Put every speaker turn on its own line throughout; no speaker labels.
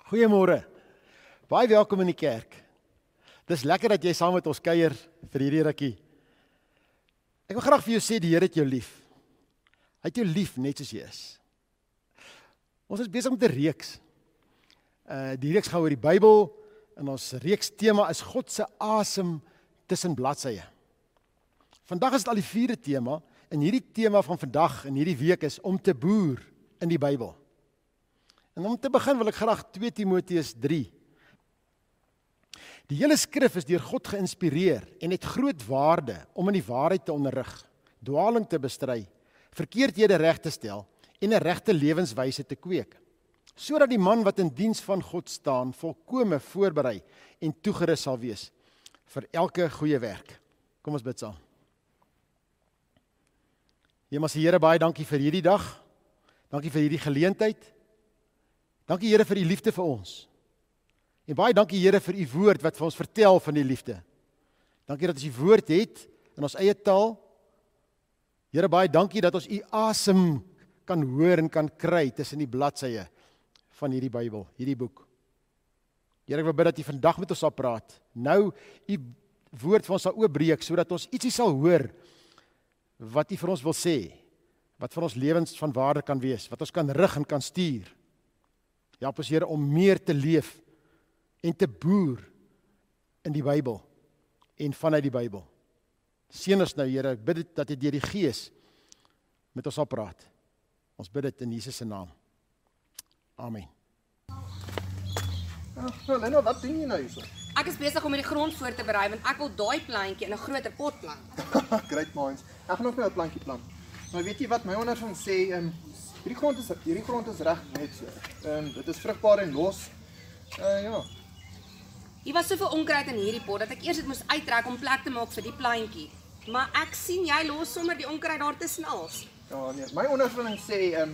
Goeiemôre. Baie welkom in die kerk. Dis lekker dat jy saam met ons kuier vir hierdie rukkie. Ek wil graag vir jou sê die Here het jou lief. Hy het jou lief net soos jy is. Ons is besig met 'n reeks. Die reeks gaan oor die Bybel en ons reeks tema is God se asem tussen bladsye. Vandag is dit al die 4de tema en hierdie tema van vandag en hierdie week is om te boer in die Bybel. En om te begin wil ek graag 2 Timoteus 3. Die hele skrif is deur God geïnspireer en het groot waarde om in die waarheid te onderrig, dwaling te bestry, verkeerdhede reg te stel en 'n regte lewenswyse te kweek, sodat die man wat in diens van God staan volkome voorberei en toegerus sal wees vir elke goeie werk. Kom ons bid saam. Hemelse Here, baie dankie vir hierdie dag. Dankie vir hierdie geleentheid. Dankie Here vir u liefde vir ons. En baie dankie Here vir u woord wat vir ons vertel van die liefde. Dankie dat ons u woord het in ons eie taal. Here, baie dankie dat ons u asem kan hoor en kan kry tussen die bladsye van hierdie Bybel, hierdie boek. Here, ek wil bid dat u vandag met ons sal praat. Nou u woord vir ons sal oopbreek sodat ons ietsie sal hoor wat u vir ons wil sê, wat vir ons lewens van waarde kan wees, wat ons kan rig en kan stuur. Help ons Here om meer te leef en te boer in die Bybel en vanuit die Bybel. Seën ons nou Here, ek bid dit dat jy deur die Gees met ons sal praat. Ons bid dit in Jesus se naam. Amen.
Lena, wat doen jy nou hierso?
Ek is besig om die grond voor te berei want ek wil daai plantjie in 'n groter pot plant.
Great minds. Ek gaan nog net 'n plantjie plant. Maar weet jy wat my ondervinding sê, hierdie grond is reg net so. Dit is vrugbaar en los. Ja.
Hier was soveel onkruid in hierdie pot dat ek eers dit moes uittrek om plek te maak vir die plantjie. Maar ek sien jy los sommer die onkruid daar tussen als.
Ja, nee, my ondervinding sê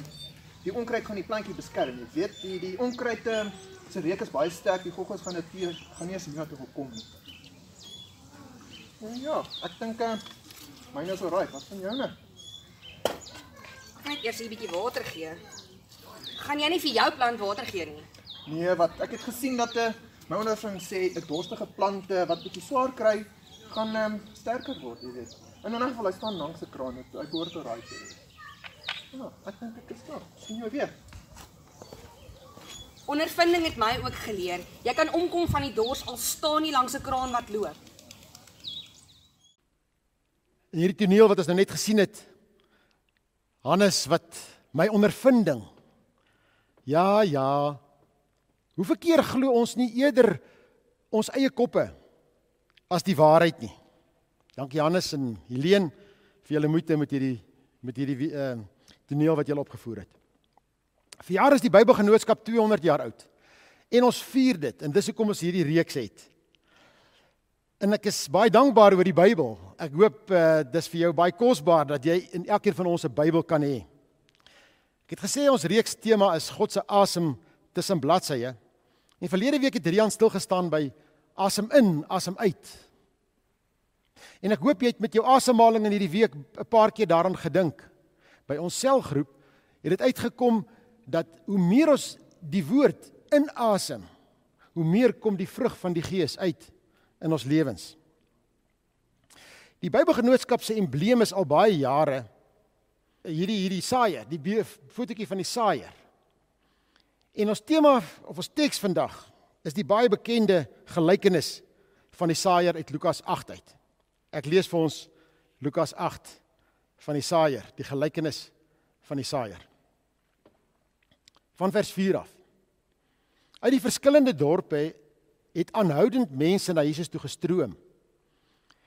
die onkruid gaan die plantjie beskerm. Jy weet, die onkruid se reuk is baie sterk. Die goggas gaan nie eens hiernatoe gekom nie. Ja, ek dink myne is alright. Wat van joune?
Ek gaan net eers 'n bietjie water gee. Gaan jy nie vir jou plant water gee nie?
Nee, wat ek het gesien dat my ondervinding sê 'n dorstige plante wat bietjie swaar kry, gaan sterker word, jy weet. En in 'n geval hy staan langs 'n kraan, hy behoort te raai te wees. Ja, ek dink ek is klaar. Sien jou weer.
Ondervinding het my ook geleer. Jy kan omkom van die dors al staan nie langs 'n kraan wat loop.
In hierdie toneel wat ons nou net gesien het, Hannes, wat my ondervinding. Ja. Hoeveel keer glo ons nie eerder ons eie koppe as die waarheid nie? Dankie Hannes en Helene vir julle moeite met hierdie toneel wat julle opgevoer het. Vir jare is die Bybelgenootskap 200 jaar oud. En ons vier dit en dis hoekom ons hierdie reeks het. En ek is baie dankbaar oor die Bybel. Ek hoop dis vir jou baie kosbaar dat jy in elkeen van ons 'n Bybel kan hê. Ek het gesê ons reeks tema is God se asem tussen bladsye. En verlede week het Rian stil gestaan by asem in, asem uit. En ek hoop jy het met jou asemhaling in hierdie week 'n paar keer daaraan gedink. By ons selgroep het dit uitgekom dat hoe meer ons die woord inasem, hoe meer kom die vrug van die Gees uit in ons lewens. Die Bybelgenootskap se embleem is al baie jare hierdie saaier, die fotootjie van die saaier. En ons tema of ons teks vandag is die baie bekende gelykenis van die saaier uit Lukas 8 uit. Ek lees vir ons Lukas 8 van die saaier, die gelykenis van die saaier. Van vers 4 af. Uit die verskillende dorpe het aanhoudend mense na Jesus toe gestroom.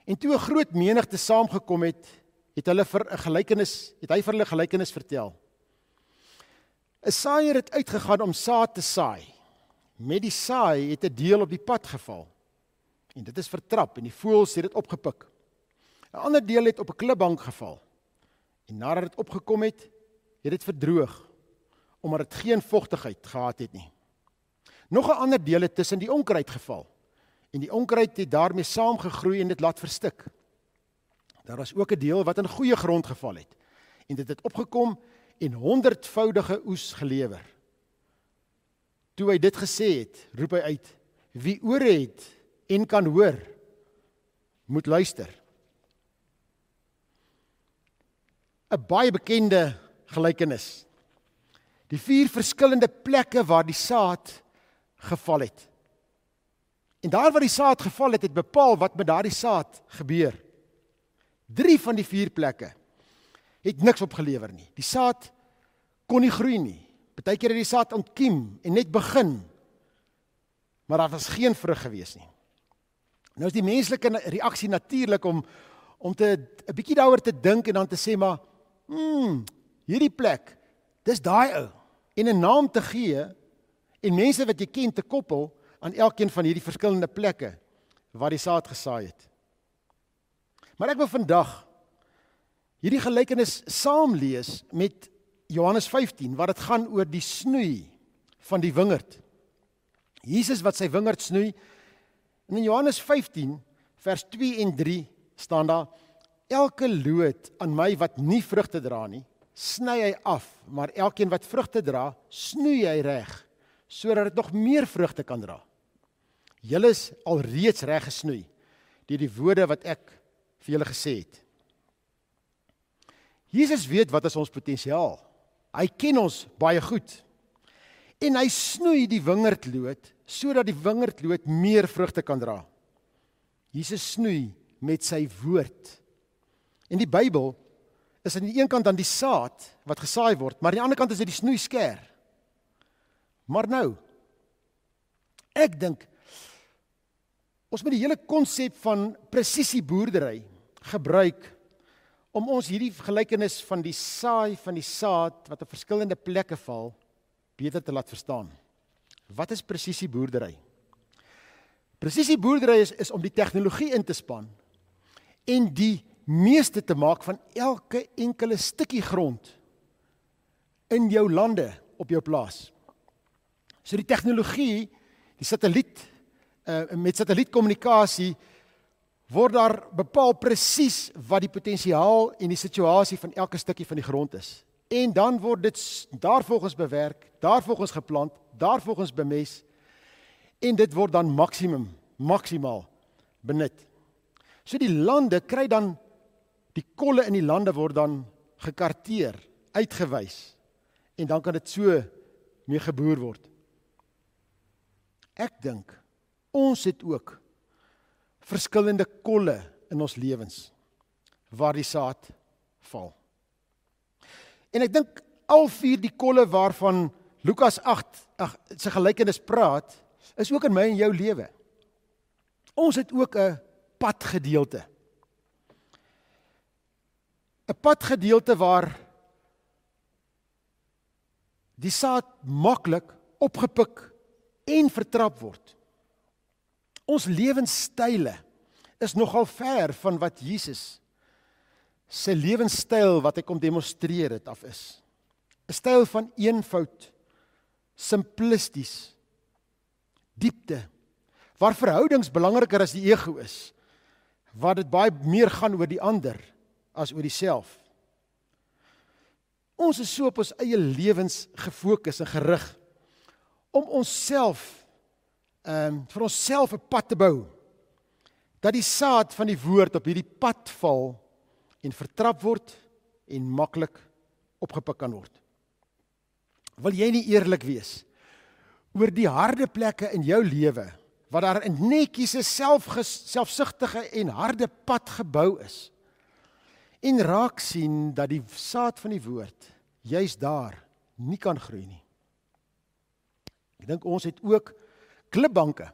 En toe 'n groot menigte saamgekom het, het hy vir hulle 'n gelykenis vertel. 'n Saaier het uitgegaan om saad te saai. Met die saai het 'n deel op die pad geval. En dit is vertrap en die voëls het dit opgepik. 'n ander deel het op 'n klipbank geval. En nadat dit opgekom het dit verdroog, omdat dit geen vogtigheid gehad het nie. Nog 'n ander deel het tussen die onkruid geval, en die onkruid het daarmee saamgegroei en dit laat verstik. Daar was ook 'n deel wat in goeie grond geval het, en dit het opgekom en 100voudige oes gelewer. Toe hy dit gesê het, roep hy uit, wie ore het en kan hoor, moet luister. 'n baie bekende gelykenis. Die 4 verskillende plekke waar die saad geval het. En daar waar die saad geval het, het bepaal wat met daardie saad gebeur. 3 van die 4 plekke het niks opgelewer nie. Die saad kon nie groei nie. Partykeer het die saad ontkiem en net begin, maar daar was geen vrug gewees nie. Nou is die menslike reaksie natuurlik om 'n bietjie daaroor te dink en dan te sê, maar hierdie plek, dis daai ou, en 'n naam te gee en mense wat jy ken te koppel aan elkeen van hierdie verskillende plekke waar die saad gesaai het. Maar ek wil vandag hierdie gelykenis saam lees met Johannes 15, waar dit gaan oor die snoei van die wingerd. Jesus wat sy wingerd snoei, en in Johannes 15, vers 2 en 3 staan daar, elke loot aan my wat nie vrugte dra nie, sny hy af, maar elkeen wat vrugte dra, snoei hy reg, sodat dit nog meer vrugte kan dra. Julle is alreeds reg gesnoei, deur die woorde wat ek vir julle gesê het. Jesus weet wat is ons potensiaal. Hy ken ons baie goed. En hy snoei die wingerdloot, sodat die wingerdloot meer vrugte kan dra. Jesus snoei met sy woord. En die Bybel is aan die een kant dan die saad wat gesaai word, maar aan die ander kant is dit die snoeisker. Maar nou, ek dink, ons moet die hele konsep van presisieboerdery gebruik om ons hierdie gelykenis van die saai van die saad wat op verskillende plekke val, beter te laat verstaan. Wat is presisieboerdery? Presisieboerdery is om die tegnologie in te span en die meeste te maak van elke enkele stukkie grond in jou lande op jou plaas. So die tegnologie, die satelliet, met satellietkommunikasie word daar bepaal presies wat die potensiaal en die situasie van elke stukkie van die grond is. En dan word dit daarvolgens bewerk, daarvolgens geplant, daarvolgens bemest en dit word dan maksimaal benut. So die lande kry dan, die kolle in die lande word dan gekarteer, uitgewys en dan kan dit so mee geboer word. Ek dink, ons het ook verskillende kolle in ons lewens waar die saad val. En ek dink al 4 die kolle waarvan Lukas 8 sy gelykenis praat, is ook in my en jou lewe. Ons het ook 'n padgedeelte. 'n Padgedeelte waar die saad maklik opgepik en vertrap word. Ons lewenstyle is nogal ver van wat Jesus sy lewenstyl wat hy kom demonstreer het af is. 'n Styl van eenvoud, simplisties, diepte, waar verhoudings belangriker as die ego is, waar dit baie meer gaan oor die ander as oor diself. Ons is so op ons eie lewens gefokus en gerig om onsself vir onsself 'n pad te bou, dat die saad van die woord op hierdie pad val en vertrap word en maklik opgepik kan word. Wil jy nie eerlik wees oor die harde plekke in jou lewe, wat daar 'n netjiese, selfsugtige en harde pad gebou is, en raak sien dat die saad van die woord juis daar nie kan groei nie. Ek dink ons het ook klipbanke,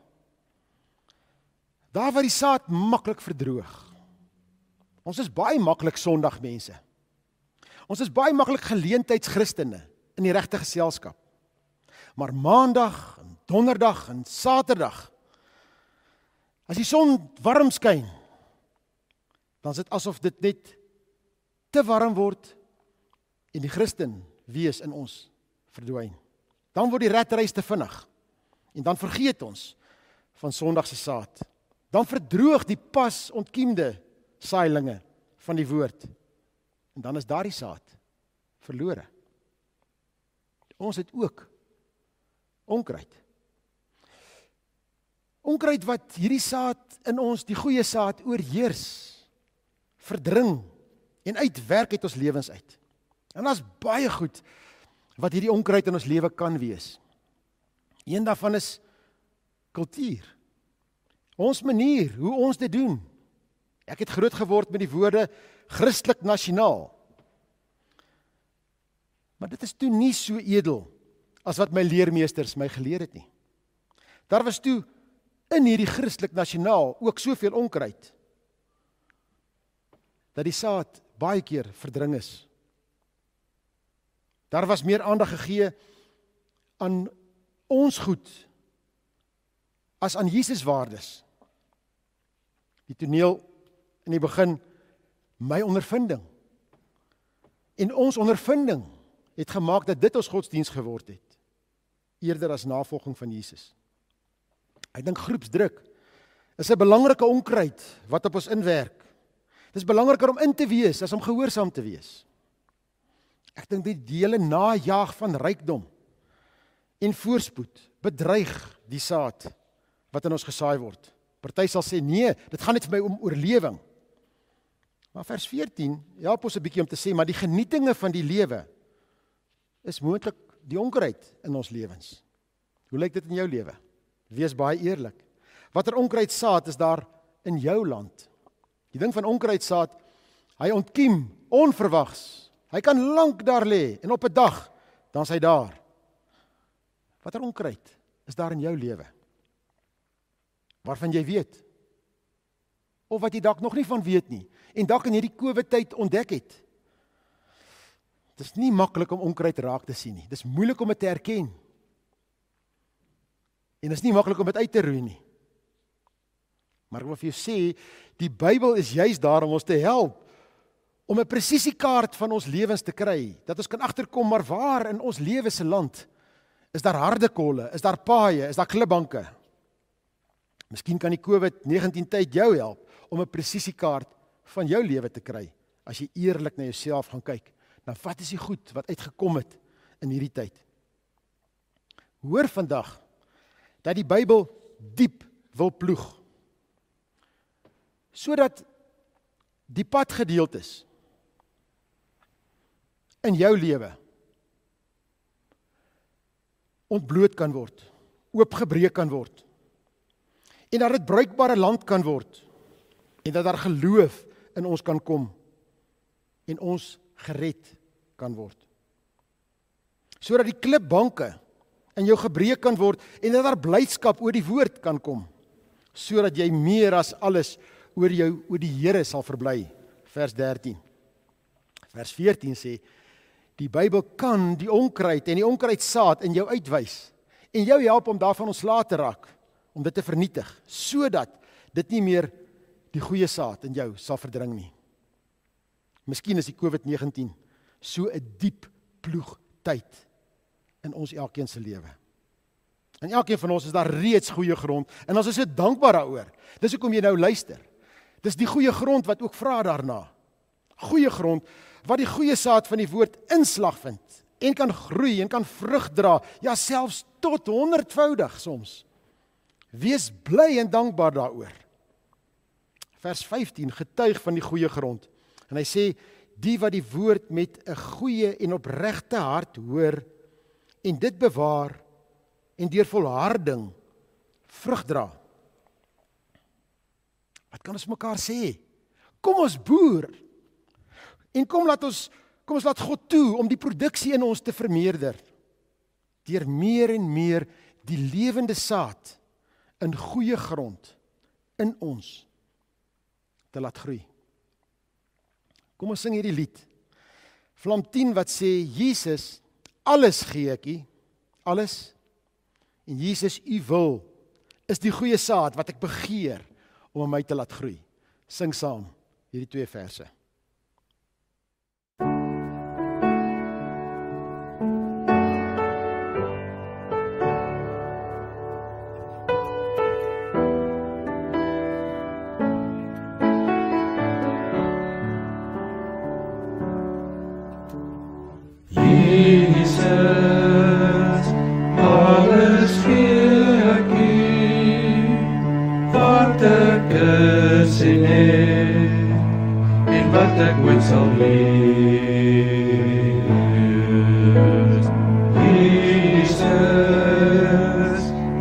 daar waar die saad maklik verdroog. Ons is baie maklik sondagmense. Ons is baie maklik geleentheidschristene in die regte geselskap. Maar maandag, en donderdag en saterdag, as die son warm skyn, dan is dit asof dit net te warm word en die Christen wees in ons verdwyn. Dan word die redreis te vinnig en dan vergeet ons van Sondag se saad. Dan verdroog die pas ontkiemde saailinge van die woord en dan is daardie saad verlore. Ons het ook onkruid. Onkruid wat hierdie saad in ons, die goeie saad, oorheers, verdring en uitwerk uit ons lewens uit. En daar's baie goed wat hierdie onkruid in ons lewe kan wees. Een daarvan is kultuur. Ons manier, hoe ons dit doen. Ek het groot geword met die woorde Christelik nasionaal. Maar dit is toe nie so edel as wat my leermeesters my geleer het nie. Daar was toe in hierdie Christelik nasionaal ook soveel onkruid dat die saad baie keer verdring is. Daar was meer aandag gegee aan ons goed as aan Jesus waardes. Die toneel in die begin, my ondervinding. En ons ondervinding het gemaak dat dit ons godsdiens geword het, eerder as navolging van Jesus. Ek dink groepsdruk is 'n belangrike onkruid wat op ons inwerk. Dit is belangriker om in te wees as om gehoorsaam te wees. Ek dink die hele najaag van rykdom en voorspoed bedreig die saad wat in ons gesaai word. Party sal sê nee, dit gaan net vir my om oorlewing. Maar vers 14 help ons 'n bietjie om te sê, maar die genietinge van die lewe is moontlik die onkruid in ons lewens. Hoe lyk dit in jou lewe? Wees baie eerlik. Watter onkruidsaad is daar in jou land? Die ding van onkruidsaad, hy ontkiem onverwags. Hy kan lank daar lê en op 'n dag dan is hy daar. Watter onkruid is daar in jou lewe? Waarvan jy weet? Of wat jy dalk nog nie van weet nie en dalk in hierdie COVID-tyd ontdek het. Dit is nie maklik om onkruid raak te sien nie. Dit is moeilik om dit te erken. En dit is nie maklik om dit uit te roei nie. Maar ek wil vir jou sê, die Bybel is juis daar om ons te help om 'n presisiekaart van ons lewens te kry, dat ons kan agterkom, maar waar in ons lewe se land is daar harde kolle, is daar paaie, is daar klipbanke. Miskien kan die COVID-19 tyd jou help om 'n presisiekaart van jou lewe te kry, as jy eerlik na jouself gaan kyk. Nou wat is die goed wat uitgekom het in hierdie tyd? Hoor vandag dat die Bybel diep wil ploeg, sodat die padgedeeltes in jou lewe ontbloot kan word, oopgebreek kan word, en dat dit bruikbare land kan word, en dat daar geloof in ons kan kom, en ons gered kan word. Sodat die klipbanke in jou gebreek kan word, en dat daar blydskap oor die woord kan kom, sodat jy meer as alles oor die Here sal verbly. Vers 13. Vers 14 sê, die Bybel kan die onkruid en die onkruidsaad in jou uitwys, en jou help om daarvan ontslae te raak, om dit te vernietig, sodat dit nie meer die goeie saad in jou sal verdring nie. Miskien is die COVID-19 so 'n diep ploeg tyd in ons elkeen se lewe. In elkeen van ons is daar reeds goeie grond, en ons is so dankbaar daaroor. Dis hoekom jy nou luister. Dis die goeie grond wat ook vra daarna. Goeie grond wat die goeie saad van die woord inslag vind, en kan groei en kan vrug dra, ja selfs tot 100voudig soms. Wees bly en dankbaar daaroor. Vers 15 getuig van die goeie grond. En hy sê, die wat die woord met 'n goeie en opregte hart hoor, en dit bewaar, en deur volharding vrug dra. Wat kan ons mekaar sê? Kom ons boer, en kom ons laat God toe om die produksie in ons te vermeerder, deur meer en meer die lewende saad in goeie grond in ons te laat groei. Kom ons sing hierdie lied. Vlam 10 wat sê, Jesus, alles gee ek u, alles, en Jesus, u wil, is die goeie saad wat ek begeer om in my te laat groei. Sing saam hierdie 2 verse.
Jesus, alles gee ek U, wat ek is en het, en wat ek ooit sal wees. Jesus,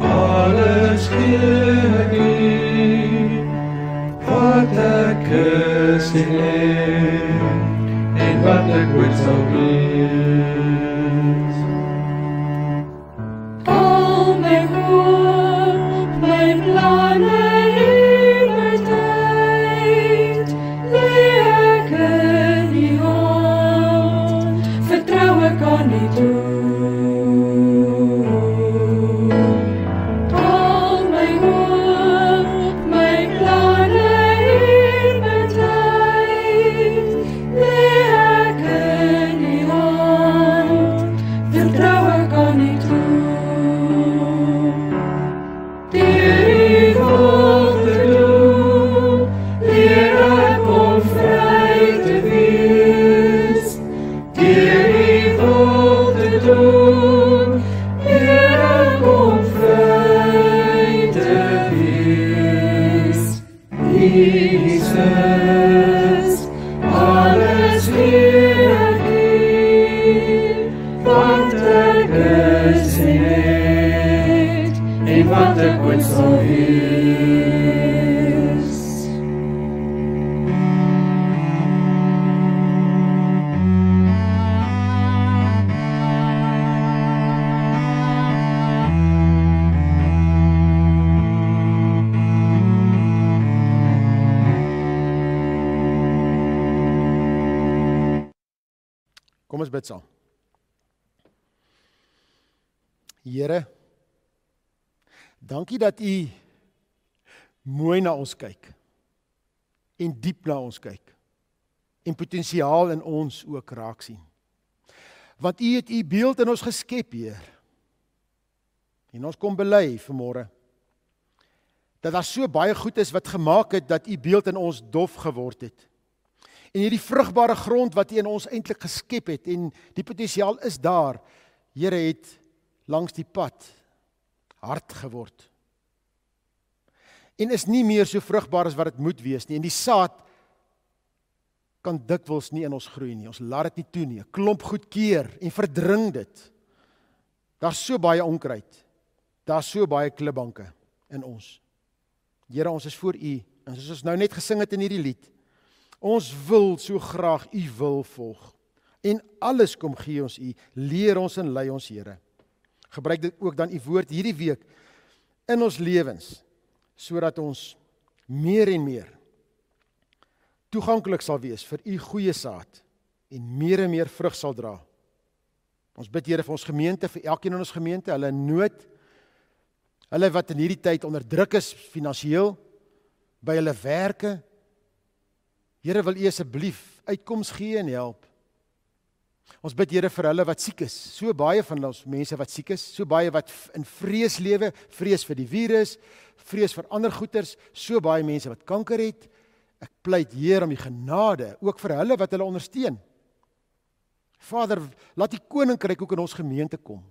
alles gee ek U, wat ek is en het, en wat ek ooit sal wees.
Al my hoop, my planne en my tyd, lê ek in U hand, vertrou ek aan U toe. Al my hoop, my planne en my tyd, lê ek in U hand, vertrou ek aan U toe. Deur U wil te doen, leer ek om vry te wees. Deur U wil te doen, leer ek om vry te wees. Jesus, alles gee ek U, wat ek is en het, en wat ek ooit sal wees.
Kom ons bid saam. Here, dankie dat U mooi na ons kyk en diep na ons kyk en potensiaal in ons ook raak sien. Want U het U beeld in ons geskep, Heer. En ons kom bely vanmôre dat daar so baie goed is wat gemaak het dat U beeld in ons dof geword het. En hierdie vrugbare grond wat U in ons eintlik geskep het en die potensiaal is daar, Here, het langs die pad hard geword. En is nie meer so vrugbaar as wat dit moet wees nie. En die saad kan dikwels nie in ons groei nie. Ons laat dit nie toe nie. 'n Klomp goed keer en verdring dit. Daar's so baie onkruid. Daar's so baie klipbanke in ons. Here, ons is voor U. En soos ons nou net gesing het in hierdie lied, ons wil so graag U wil volg. En alles kom gee ons U, leer ons en lei ons, Here. Gebruik dit ook dan U woord hierdie week in ons lewens, sodat ons meer en meer toeganklik sal wees vir U goeie saad en meer vrug sal dra. Ons bid, Here, vir ons gemeente, vir elkeen in ons gemeente, hulle in nood, hulle wat in hierdie tyd onder druk is finansiëel, by hulle werke. Here, wil U asseblief uitkoms gee en help. Ons bid, Here, vir hulle wat siek is. So baie van ons mense wat siek is, so baie wat in vrees lewe, vrees vir die virus, vrees vir ander goeters, so baie mense wat kanker het. Ek pleit, Heer, om die genade, ook vir hulle wat hulle ondersteun. Vader, laat die koninkryk ook in ons gemeente kom.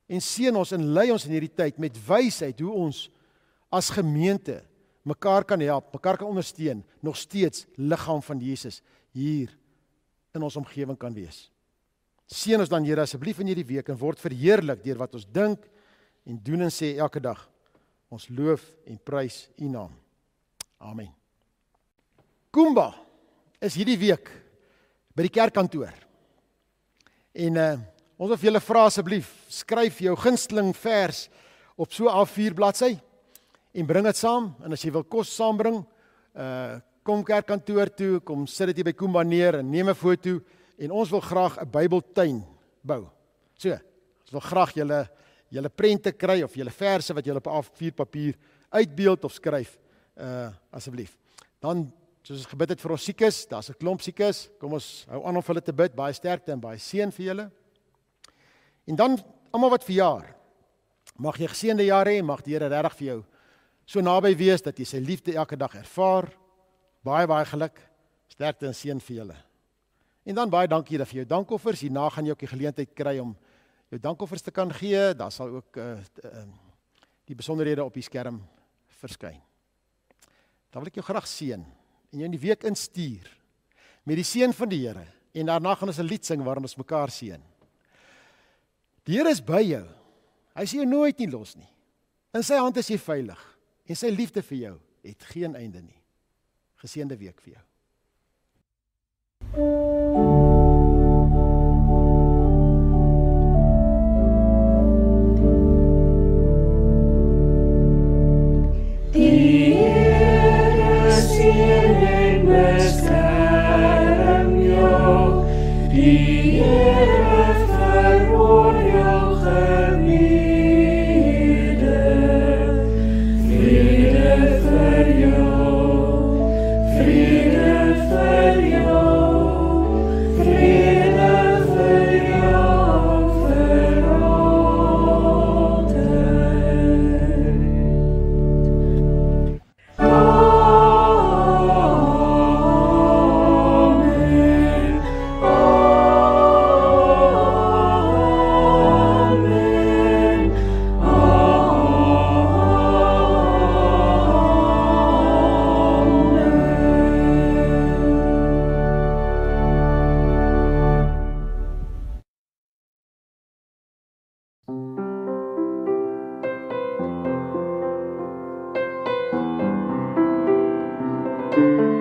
En seën ons en lei ons in hierdie tyd met wysheid hoe ons as gemeente mekaar kan help, mekaar kan ondersteun, nog steeds liggaam van Jesus hier in ons omgewing kan wees. Seën ons dan, Here, asseblief in hierdie week en word verheerlik deur wat ons dink en doen en sê elke dag. Ons loof en prys U naam. Amen. Kumba is hierdie week by die kerkkantoor. En ons wil vir julle vra asseblief, skryf jou gunsteling vers op so 'n A4 bladsy en bring dit saam. En as jy wil kos saambring, kom kerkkantoor toe, kom sit dit hier by Kumba neer en neem 'n foto. En ons wil graag 'n Bybeltuin bou. So, ons wil graag julle prente kry of julle verse wat julle op A4 papier uitbeeld of skryf, asseblief. Dan soos ons gebid het vir ons siekes, daar's 'n klomp siekes, kom ons hou aan om vir hulle te bid, baie sterkte en baie seën vir julle. En dan, almal wat verjaar, mag jy geseënde jare hê, mag die Here regtig vir jou so naby wees, dat jy sy liefde elke dag ervaar, baie geluk, sterkte en seën vir julle. En dan baie dankie vir jou dankoffers, hierna gaan jy ook die geleentheid kry om jou dankoffers te kan gee, daar sal ook die besonderhede op die skerm verskyn. Dan wil ek jou graag seën, en jou in die week instuur, met die seën van die Here, en daarna gaan ons 'n lied sing waarin ons mekaar seën. Die Here is by jou, hy sê jou nooit nie los nie, in sy hand is jy veilig, en sy liefde vir jou het geen einde nie. Geseënde week vir jou.
Die Here seën en beskerm jou, die Here verhoor jou gebede, vrede vir jou, vrede vir jou, vrede vir jou vir altyd. Amen.